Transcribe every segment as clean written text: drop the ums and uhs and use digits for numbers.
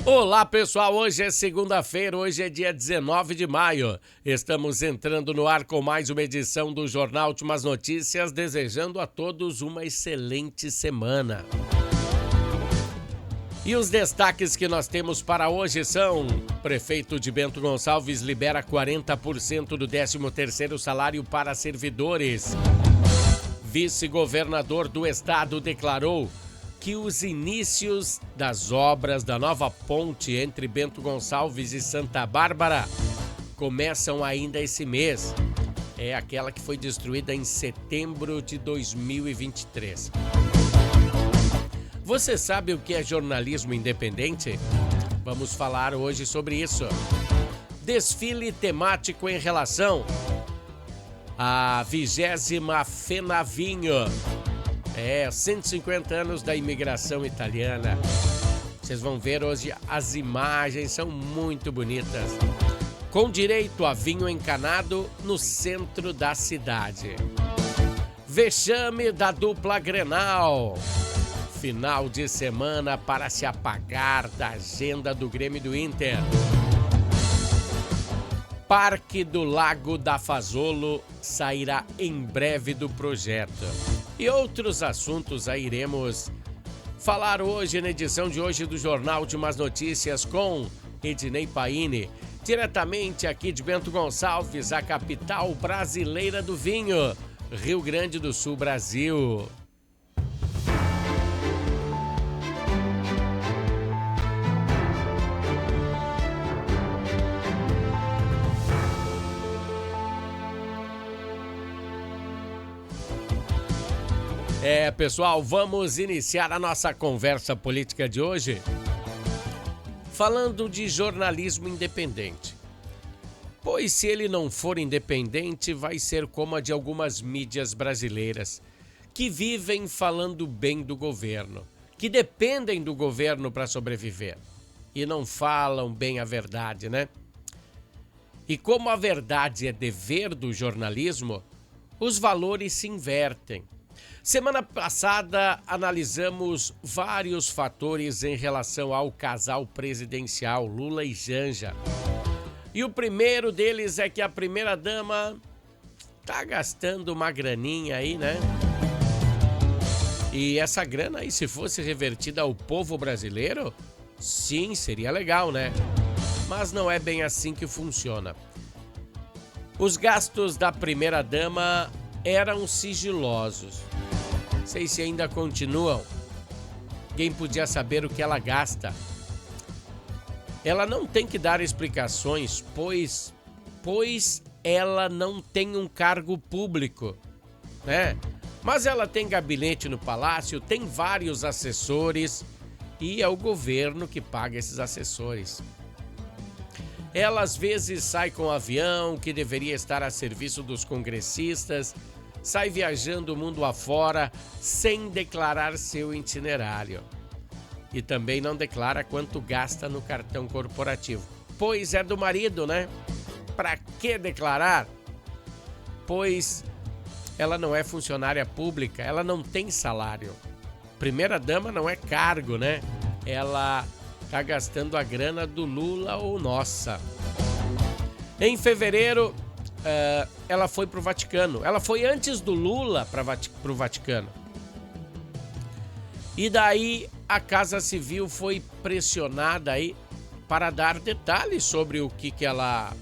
Olá pessoal, hoje é segunda-feira, hoje é dia 19 de maio. Estamos entrando no ar com mais uma edição do Jornal Últimas Notícias, desejando a todos uma excelente semana. E os destaques que nós temos para hoje são: prefeito de Bento Gonçalves libera 40% do 13º salário para servidores. Vice-governador do estado declarou que os inícios das obras da nova ponte entre Bento Gonçalves e Santa Bárbara começam ainda esse mês. É aquela que foi destruída em setembro de 2023. Você sabe o que é jornalismo independente? Vamos falar hoje sobre isso. Desfile temático em relação à 20ª FENAVINHO. 150 anos da imigração italiana. Vocês vão ver hoje, as imagens são muito bonitas. Com direito a vinho encanado no centro da cidade. Vexame da dupla Grenal. Final de semana para se apagar da agenda do Grêmio e do Inter. Parque do Lago da Fazolo sairá em breve do projeto. E outros assuntos aí iremos falar hoje na edição de hoje do Jornal Últimas Notícias com Ednei Paini, diretamente aqui de Bento Gonçalves, a capital brasileira do vinho, Rio Grande do Sul, Brasil. Pessoal, vamos iniciar a nossa conversa política de hoje falando de jornalismo independente. Pois se ele não for independente, vai ser como a de algumas mídias brasileiras, que vivem falando bem do governo, que dependem do governo para sobreviver e não falam bem a verdade, né? E como a verdade é dever do jornalismo, os valores se invertem. Semana passada, analisamos vários fatores em relação ao casal presidencial Lula e Janja. E o primeiro deles é que a primeira-dama tá gastando uma graninha aí, né? E essa grana aí, se fosse revertida ao povo brasileiro, sim, seria legal, né? Mas não é bem assim que funciona. Os gastos da primeira-dama eram sigilosos. Não sei se ainda continuam. Ninguém podia saber o que ela gasta. Ela não tem que dar explicações, pois ela não tem um cargo público, né? Mas ela tem gabinete no palácio, tem vários assessores e é o governo que paga esses assessores. Ela às vezes sai com um avião que deveria estar a serviço dos congressistas, sai viajando o mundo afora sem declarar seu itinerário. E também não declara quanto gasta no cartão corporativo. Pois é do marido, né? Pra que declarar? Pois ela não é funcionária pública, ela não tem salário. Primeira-dama não é cargo, né? Ela tá gastando a grana do Lula ou nossa. Em fevereiro, ela foi pro Vaticano. Ela foi antes do Lula pro Vaticano. E daí a Casa Civil foi pressionada aí para dar detalhes sobre o que ela...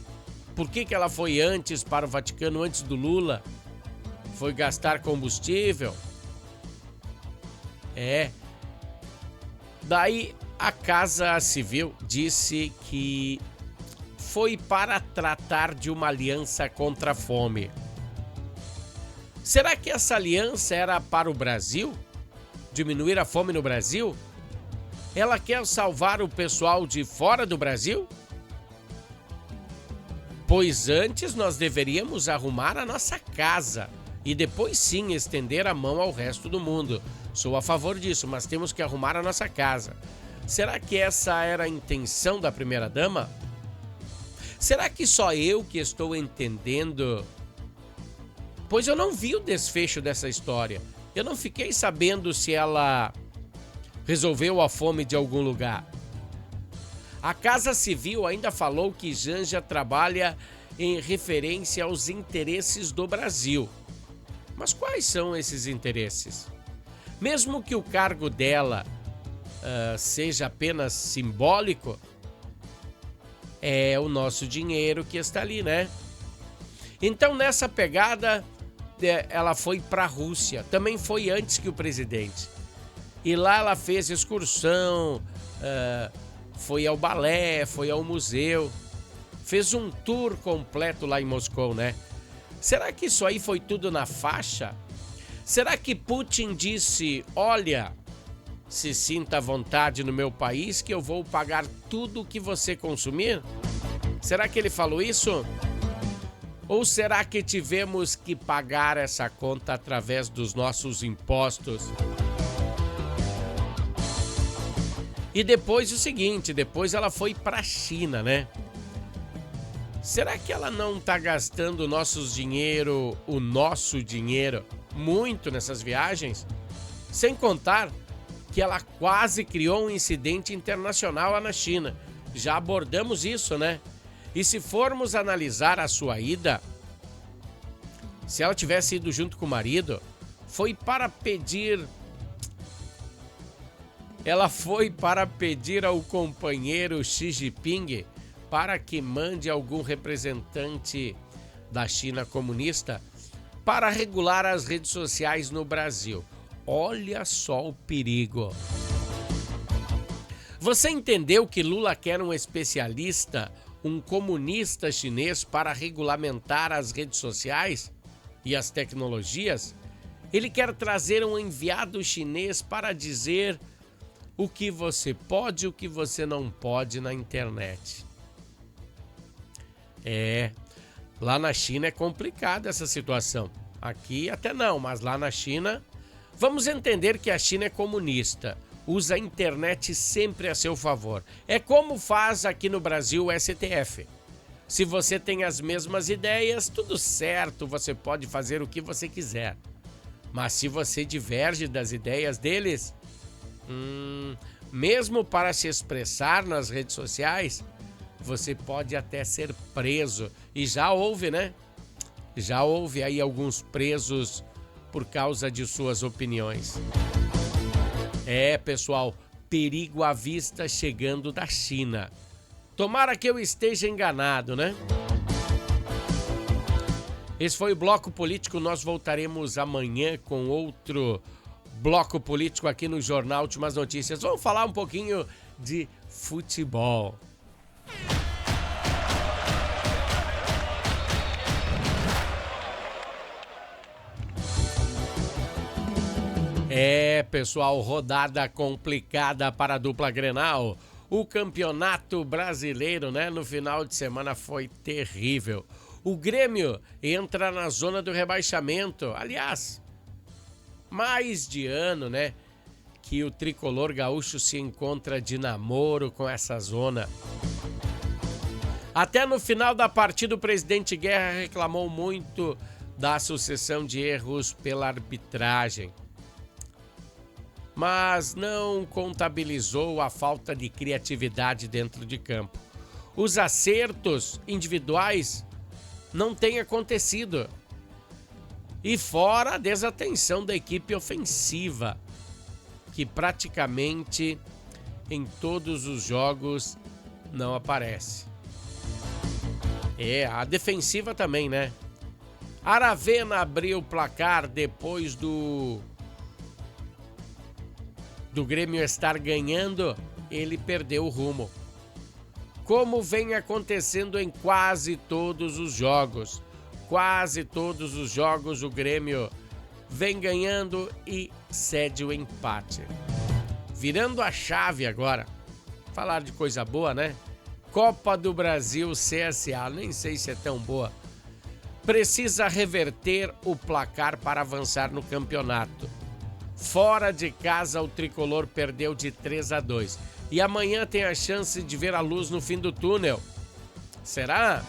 Por que ela foi antes para o Vaticano, antes do Lula? Foi gastar combustível? Daí a Casa Civil disse que foi para tratar de uma aliança contra a fome. Será que essa aliança era para o Brasil? Diminuir a fome no Brasil? Ela quer salvar o pessoal de fora do Brasil? Pois antes nós deveríamos arrumar a nossa casa e depois sim estender a mão ao resto do mundo. Sou a favor disso, mas temos que arrumar a nossa casa. Será que essa era a intenção da primeira-dama? Será que só eu que estou entendendo? Pois eu não vi o desfecho dessa história. Eu não fiquei sabendo se ela resolveu a fome de algum lugar. A Casa Civil ainda falou que Janja trabalha em referência aos interesses do Brasil. Mas quais são esses interesses? Mesmo que o cargo dela seja apenas simbólico, é o nosso dinheiro que está ali, né? Então, nessa pegada, ela foi para a Rússia. Também foi antes que o presidente. E lá ela fez excursão, foi ao balé, foi ao museu. Fez um tour completo lá em Moscou, né? Será que isso aí foi tudo na faixa? Será que Putin disse, olha, se sinta à vontade no meu país que eu vou pagar tudo o que você consumir? Será que ele falou isso? Ou será que tivemos que pagar essa conta através dos nossos impostos? E depois o seguinte, depois ela foi para a China, né? Será que ela não está gastando o nosso dinheiro muito nessas viagens? Sem contar que ela quase criou um incidente internacional lá na China. Já abordamos isso, né? E se formos analisar a sua ida, se ela tivesse ido junto com o marido, ela foi para pedir ao companheiro Xi Jinping para que mande algum representante da China comunista para regular as redes sociais no Brasil. Olha só o perigo. Você entendeu que Lula quer um especialista, um comunista chinês para regulamentar as redes sociais e as tecnologias? Ele quer trazer um enviado chinês para dizer o que você pode e o que você não pode na internet. Lá na China é complicada essa situação. Aqui até não, mas lá na China, vamos entender que a China é comunista, usa a internet sempre a seu favor. É como faz aqui no Brasil o STF. Se você tem as mesmas ideias, tudo certo, você pode fazer o que você quiser. Mas se você diverge das ideias deles, mesmo para se expressar nas redes sociais, você pode até ser preso. E já houve, né? Já houve aí alguns presos por causa de suas opiniões. Pessoal, perigo à vista chegando da China. Tomara que eu esteja enganado, né? Esse foi o Bloco Político. Nós voltaremos amanhã com outro Bloco Político aqui no Jornal Últimas Notícias. Vamos falar um pouquinho de futebol. Pessoal, rodada complicada para a dupla Grenal. O Campeonato Brasileiro, né, no final de semana foi terrível. O Grêmio entra na zona do rebaixamento. Aliás, mais de ano, né, que o tricolor gaúcho se encontra de namoro com essa zona. Até no final da partida, o presidente Guerra reclamou muito da sucessão de erros pela arbitragem, mas não contabilizou a falta de criatividade dentro de campo. Os acertos individuais não têm acontecido. E fora a desatenção da equipe ofensiva, que praticamente em todos os jogos não aparece. A defensiva também, né? Aravena abriu o placar depois do Grêmio estar ganhando, ele perdeu o rumo. Como vem acontecendo em quase todos os jogos. Quase todos os jogos o Grêmio vem ganhando e cede o empate. Virando a chave agora, falar de coisa boa, né? Copa do Brasil CSA, nem sei se é tão boa. Precisa reverter o placar para avançar no campeonato. Fora de casa, o tricolor perdeu de 3-2. E amanhã tem a chance de ver a luz no fim do túnel. Será?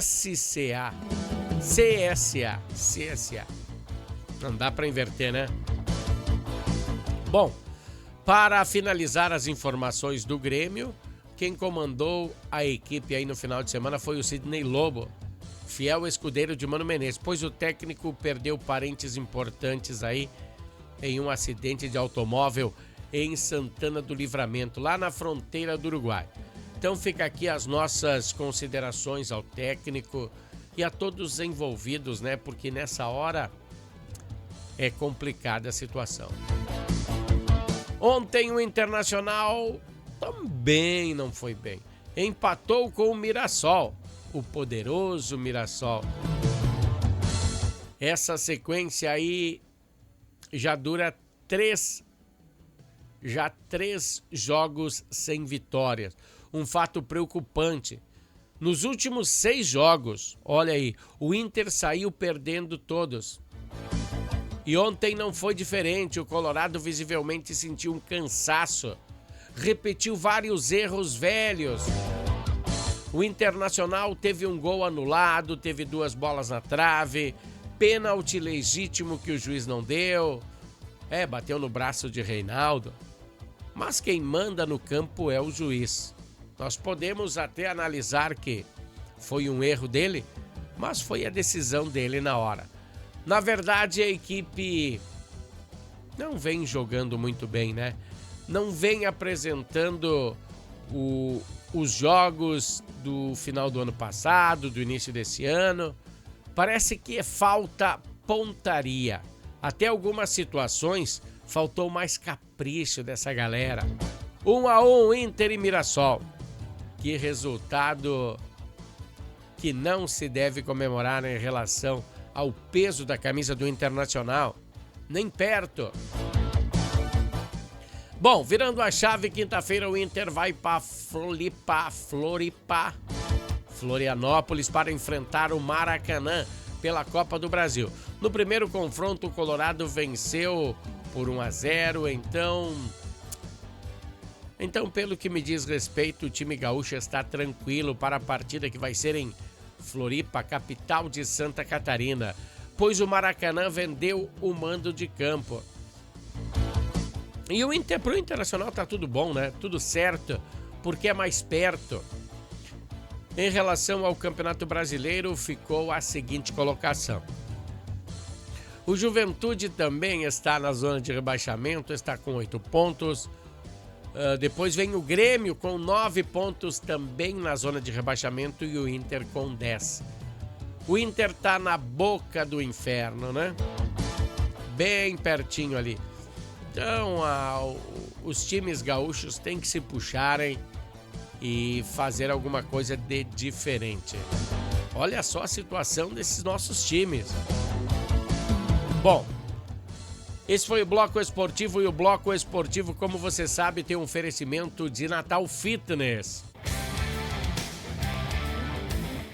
SCA. CSA. Não dá para inverter, né? Bom, Para finalizar as informações do Grêmio, quem comandou a equipe aí no final de semana foi o Sidney Lobo, fiel escudeiro de Mano Menezes, pois o técnico perdeu parentes importantes aí em um acidente de automóvel em Santana do Livramento, lá na fronteira do Uruguai. Então fica aqui as nossas considerações ao técnico e a todos os envolvidos, né? Porque nessa hora é complicada a situação. Ontem o Internacional também não foi bem. Empatou com o Mirassol, o poderoso Mirassol. Essa sequência aí já dura três jogos sem vitórias. Um fato preocupante. Nos últimos 6 jogos, olha aí, o Inter saiu perdendo todos. E ontem não foi diferente, o Colorado visivelmente sentiu um cansaço, repetiu vários erros velhos. O Internacional teve um gol anulado, teve 2 bolas na trave, pênalti legítimo que o juiz não deu, bateu no braço de Reinaldo. Mas quem manda no campo é o juiz. Nós podemos até analisar que foi um erro dele, mas foi a decisão dele na hora. Na verdade, a equipe não vem jogando muito bem, né? Não vem apresentando os jogos do final do ano passado, do início desse ano. Parece que falta pontaria. Até algumas situações faltou mais capricho dessa galera. 1-1 Inter e Mirassol. Que resultado que não se deve comemorar em relação ao peso da camisa do Internacional. Nem perto. Bom, virando a chave, quinta-feira o Inter vai para Florianópolis para enfrentar o Maracanã pela Copa do Brasil. No primeiro confronto, o Colorado venceu por 1-0, então, pelo que me diz respeito, o time gaúcho está tranquilo para a partida que vai ser em Floripa, capital de Santa Catarina, pois o Maracanã vendeu o mando de campo. E pro Internacional tá tudo bom, né? Tudo certo, porque é mais perto. Em relação ao Campeonato Brasileiro, ficou a seguinte colocação. O Juventude também está na zona de rebaixamento, está com 8 pontos. Depois vem o Grêmio com 9 pontos também na zona de rebaixamento e o Inter com 10. O Inter tá na boca do inferno, né? Bem pertinho ali. Então, os times gaúchos têm que se puxarem e fazer alguma coisa de diferente. Olha só a situação desses nossos times. Bom, esse foi o Bloco Esportivo e o Bloco Esportivo, como você sabe, tem um oferecimento de Natal Fitness.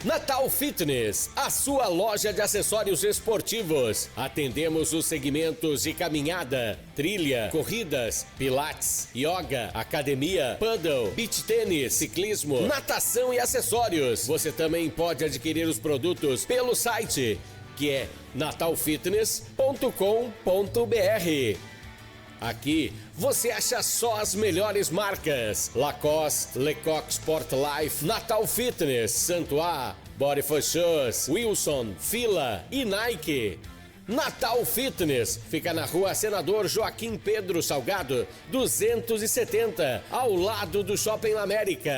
Natal Fitness, a sua loja de acessórios esportivos. Atendemos os segmentos de caminhada, trilha, corridas, pilates, yoga, academia, paddle, beach tênis, ciclismo, natação e acessórios. Você também pode adquirir os produtos pelo site, que é natalfitness.com.br. Aqui você acha só as melhores marcas: Lacoste, Lecoq Sport Life, Natal Fitness, Santois, Body for Shoes, Wilson, Fila e Nike. Natal Fitness fica na Rua Senador Joaquim Pedro Salgado, 270, ao lado do Shopping América.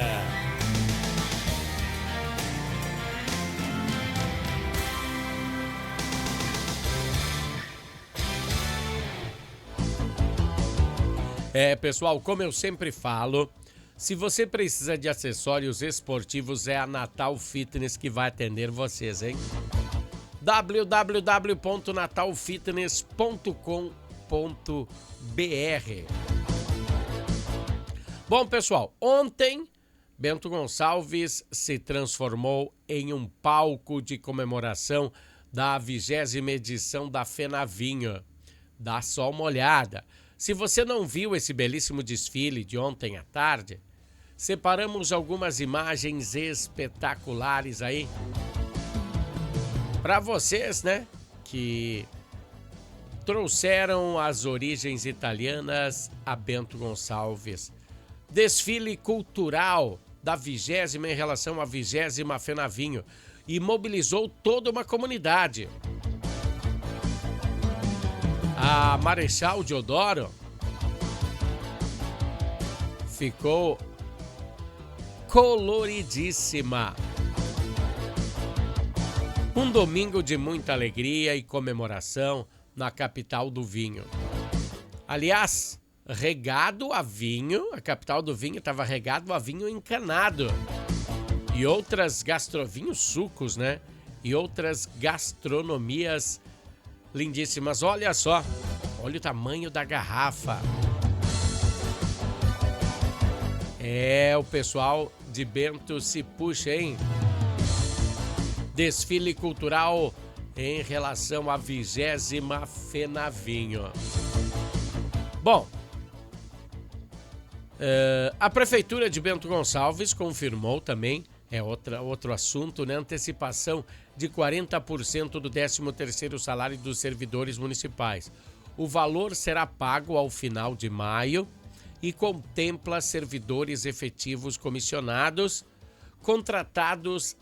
Pessoal, como eu sempre falo, se você precisa de acessórios esportivos, é a Natal Fitness que vai atender vocês, hein? www.natalfitness.com.br. Bom, pessoal, ontem Bento Gonçalves se transformou em um palco de comemoração da 20ª edição da FENAVINHO. Dá só uma olhada. Se você não viu esse belíssimo desfile de ontem à tarde, separamos algumas imagens espetaculares aí para vocês, né, que trouxeram as origens italianas a Bento Gonçalves. Desfile cultural da 20ª em relação à 20ª FENAVINHO e mobilizou toda uma comunidade. A Marechal Deodoro ficou coloridíssima. Um domingo de muita alegria e comemoração na capital do vinho. Aliás, regado a vinho, a capital do vinho estava regado a vinho encanado. E outras vinhos sucos, né? E outras gastronomias lindíssimas. Olha só, olha o tamanho da garrafa. O pessoal de Bento se puxa, hein? Desfile cultural em relação à 20ª FENAVINHO. Bom, a Prefeitura de Bento Gonçalves confirmou também, outro assunto, né? Antecipação de 40% do 13º salário dos servidores municipais. O valor será pago ao final de maio e contempla servidores efetivos comissionados, contratados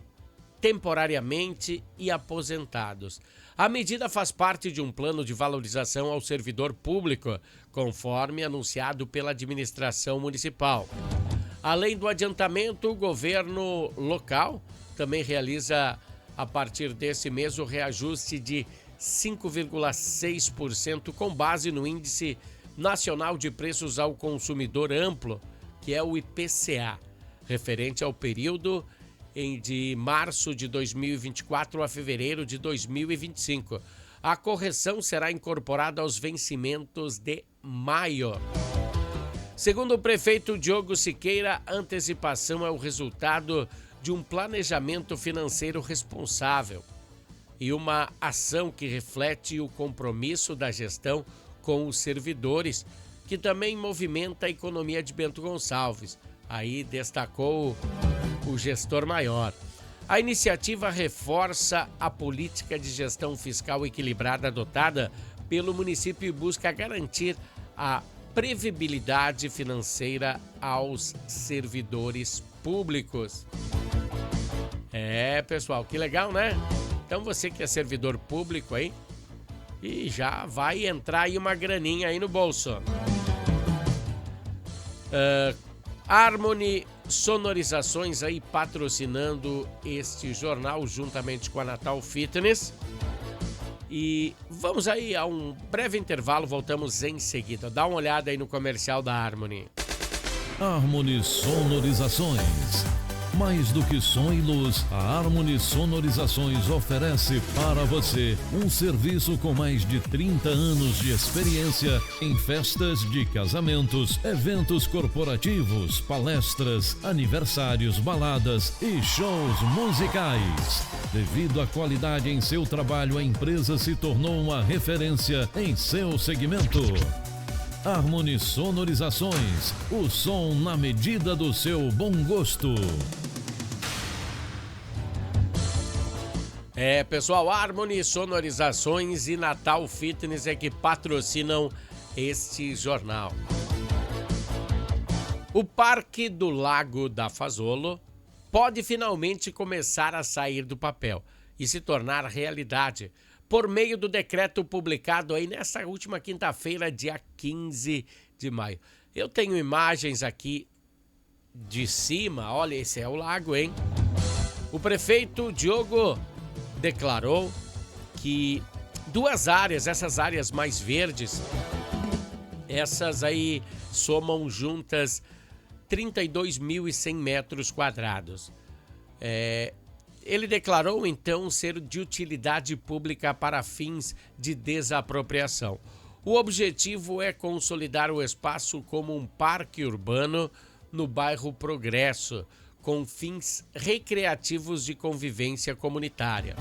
temporariamente e aposentados. A medida faz parte de um plano de valorização ao servidor público, conforme anunciado pela administração municipal. Além do adiantamento, o governo local também realiza, a partir desse mês, o reajuste de 5,6% com base no Índice Nacional de Preços ao Consumidor Amplo, que é o IPCA, referente ao período de março de 2024 a fevereiro de 2025. A correção será incorporada aos vencimentos de maio. Segundo o prefeito Diogo Siqueira, a antecipação é o resultado de um planejamento financeiro responsável e uma ação que reflete o compromisso da gestão com os servidores, que também movimenta a economia de Bento Gonçalves. Aí destacou o gestor maior. A iniciativa reforça a política de gestão fiscal equilibrada adotada pelo município e busca garantir a previsibilidade financeira aos servidores públicos. Pessoal, que legal, né? Então você que é servidor público aí, e já vai entrar aí uma graninha aí no bolso. Harmony Sonorizações aí patrocinando este jornal juntamente com a Natal Fitness. E vamos aí a um breve intervalo, voltamos em seguida. Dá uma olhada aí no comercial da Harmony. Harmony Sonorizações. Mais do que som e luz, a Harmony Sonorizações oferece para você um serviço com mais de 30 anos de experiência em festas de casamentos, eventos corporativos, palestras, aniversários, baladas e shows musicais. Devido à qualidade em seu trabalho, a empresa se tornou uma referência em seu segmento. Harmony Sonorizações, o som na medida do seu bom gosto. Pessoal, Harmony Sonorizações e Natal Fitness é que patrocinam este jornal. O Parque do Lago da Fazolo pode finalmente começar a sair do papel e se tornar realidade por meio do decreto publicado aí nesta última quinta-feira, dia 15 de maio. Eu tenho imagens aqui de cima, olha, esse é o lago, hein? O prefeito Diogo declarou que duas áreas, essas áreas mais verdes, essas aí somam juntas 32.100 metros quadrados. Ele declarou, então, ser de utilidade pública para fins de desapropriação. O objetivo é consolidar o espaço como um parque urbano no bairro Progresso, com fins recreativos de convivência comunitária.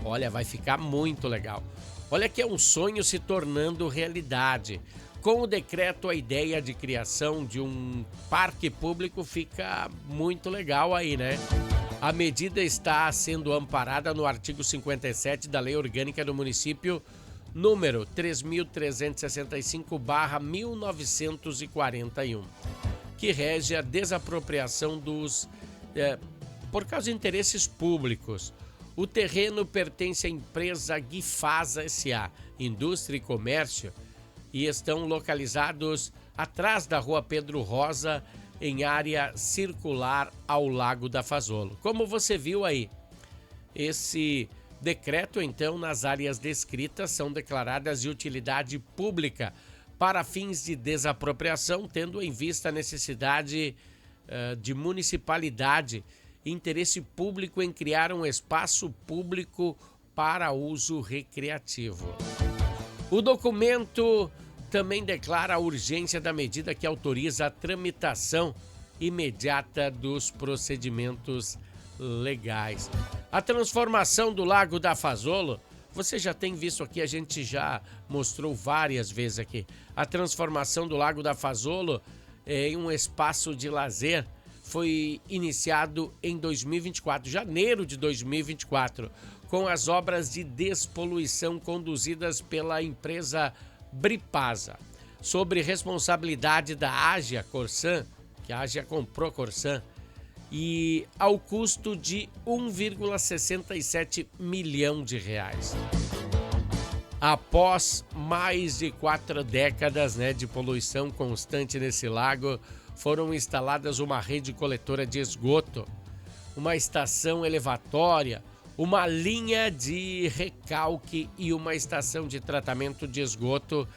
Olha, vai ficar muito legal. Olha que é um sonho se tornando realidade. Com o decreto, a ideia de criação de um parque público fica muito legal aí, né? A medida está sendo amparada no artigo 57 da Lei Orgânica do Município número 3.365/1941, que rege a desapropriação por causa de interesses públicos. O terreno pertence à empresa Guifasa S.A., Indústria e Comércio, e estão localizados atrás da Rua Pedro Rosa, em área circular ao Lago da Fazolo. Como você viu aí, esse decreto, então, nas áreas descritas são declaradas de utilidade pública para fins de desapropriação, tendo em vista a necessidade de municipalidade e interesse público em criar um espaço público para uso recreativo. O documento também declara a urgência da medida que autoriza a tramitação imediata dos procedimentos legais. A transformação do Lago da Fazolo, você já tem visto aqui, a gente já mostrou várias vezes aqui. A transformação do Lago da Fazolo em um espaço de lazer foi iniciado em 2024, janeiro de 2024, com as obras de despoluição conduzidas pela empresa Bripasa, sobre responsabilidade da Ágia Corsan, que a Ágia comprou a Corsan, e ao custo de 1,67 milhão de reais. Após mais de 4 décadas de poluição constante nesse lago, foram instaladas uma rede coletora de esgoto, uma estação elevatória, uma linha de recalque e uma estação de tratamento de esgoto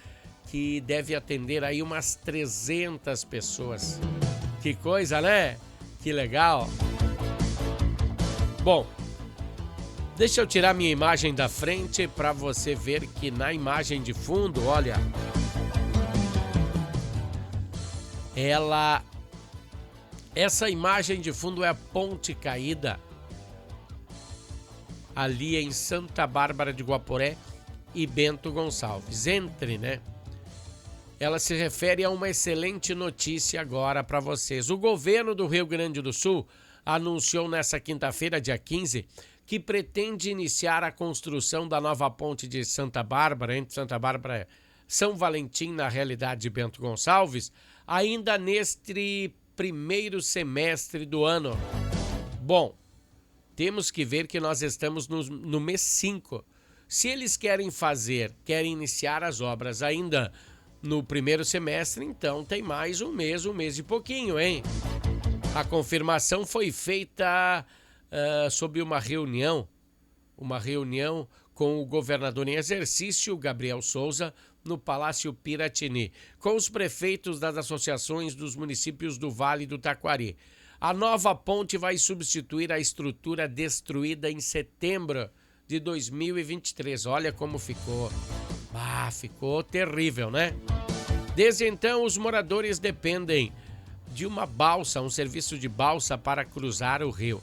que deve atender aí umas 300 pessoas. Que coisa, né? Que legal. Bom, deixa eu tirar minha imagem da frente para você ver que na imagem de fundo, olha, essa imagem de fundo é a ponte caída ali em Santa Bárbara de Guaporé e Bento Gonçalves. Ela se refere a uma excelente notícia agora para vocês. O governo do Rio Grande do Sul anunciou nessa quinta-feira, dia 15, que pretende iniciar a construção da nova ponte de Santa Bárbara, entre Santa Bárbara e São Valentim, na realidade de Bento Gonçalves, ainda neste primeiro semestre do ano. Bom, temos que ver que nós estamos no mês 5. Se eles querem iniciar as obras ainda no primeiro semestre, então tem mais um mês e pouquinho, hein? A confirmação foi feita sob uma reunião com o governador em exercício, Gabriel Souza, no Palácio Piratini, com os prefeitos das associações dos municípios do Vale do Taquari. A nova ponte vai substituir a estrutura destruída em setembro de 2023. Olha como ficou. Ficou terrível, né? Desde então, os moradores dependem de uma balsa, um serviço de balsa para cruzar o rio,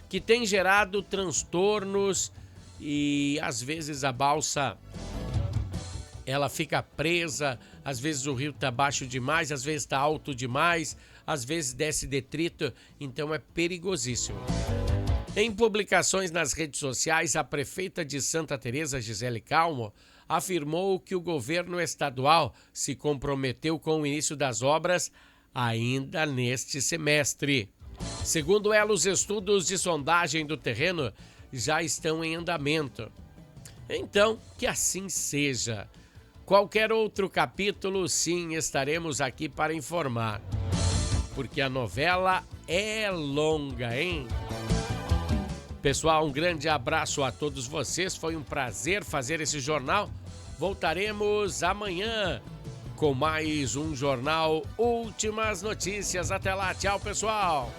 que tem gerado transtornos e às vezes a balsa ela fica presa, às vezes o rio está baixo demais, às vezes está alto demais, às vezes desce detrito, então é perigosíssimo. Em publicações nas redes sociais, a prefeita de Santa Teresa, Gisele Calmo, afirmou que o governo estadual se comprometeu com o início das obras ainda neste semestre. Segundo ela, os estudos de sondagem do terreno já estão em andamento. Então, que assim seja. Qualquer outro capítulo, sim, estaremos aqui para informar. Porque a novela é longa, hein? Pessoal, um grande abraço a todos vocês. Foi um prazer fazer esse jornal. Voltaremos amanhã com mais um jornal Últimas Notícias. Até lá, tchau, pessoal!